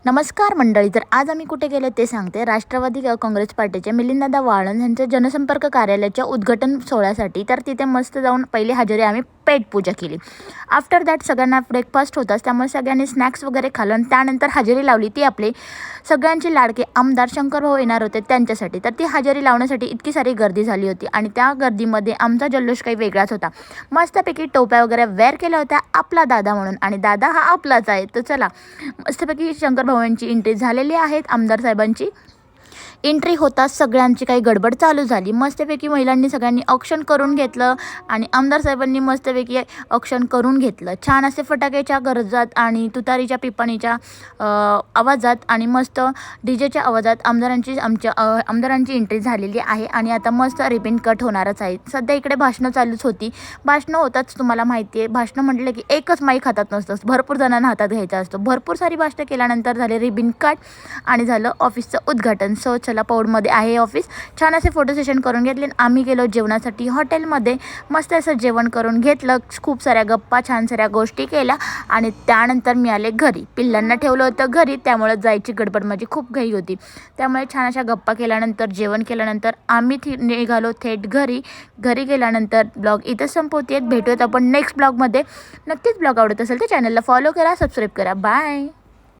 नमस्कार मंडळी, तर आज आम्ही कुठे गेलो ते सांगते. राष्ट्रवादी काँग्रेस पार्टीचे मिलिंददादा वाळन यांच्या जनसंपर्क कार्यालयाच्या उद्घाटन सोहळ्यासाठी तर तिथे मस्त जाऊन पहिली हजेरी आम्ही पेट पूजा केली. आफ्टर दॅट सगळ्यांना ब्रेकफास्ट होताच, त्यामुळे सगळ्यांनी स्नॅक्स वगैरे खाल्लं आणि त्यानंतर हजेरी लावली. ती आपले सगळ्यांचे लाडके आमदार शंकरभाऊ येणार होते त्यांच्यासाठी. तर ती हजेरी लावण्यासाठी इतकी सारी गर्दी झाली होती आणि त्या गर्दीमध्ये आमचा जल्लोष काही वेगळाच होता. मस्तपैकी टोप्या वगैरे वेअर केल्या होत्या आपला दादा म्हणून, आणि दादा हा आपलाच आहे. तर चला, मस्तपैकी शंकरभाऊंची एंट्री झालेली आहेत. आमदार साहेबांची एंट्री होताच सगळ्यांची काही गडबड चालू झाली. मस्तपैकी महिलांनी सगळ्यांनी औक्षण करून घेतलं आणि आमदार साहेबांनी मस्तपैकी औक्षण करून घेतलं. छान असे फटाक्याच्या गरजात आणि तुतारीच्या पिपाणीच्या आवाजात आणि मस्त डीजेच्या आवाजात आमदारांची एंट्री झालेली आहे. आणि आता मस्त रिबिन कट होणारच आहे. सध्या इकडे भाषणं चालूच होती. भाषणं होताच तुम्हाला माहिती आहे, भाषणं म्हटलं की एकच माईक हातात नसतं, भरपूर जणांना हातात घ्यायचा असतो. भरपूर सारी भाषणं केल्यानंतर झाले रिबिन कट आणि झालं ऑफिसचं उद्घाटन. सो चला, पौडमध्ये आहे ऑफिस. छान असे फोटो सेशन करून घेतले. आम्ही गेलो जेवणासाठी हॉटेलमध्ये. मस्त असं जेवण करून घेतलं. खूप साऱ्या गप्पा, छान साऱ्या गोष्टी केल्या आणि त्यानंतर मी आले घरी. पिल्लांना ठेवलं होतं घरी, त्यामुळे जायची गडबड माझी खूप घाई होती. त्यामुळे छान अशा गप्पा केल्यानंतर, जेवण केल्यानंतर आम्ही निघालो थेट घरी. घरी गेल्यानंतर ब्लॉग इथं संपवते. भेटूयात आपण नेक्स्ट ब्लॉगमध्ये. नक्कीच ब्लॉग आवडत असेल तर चॅनलला फॉलो करा, सबस्क्राईब करा. बाय.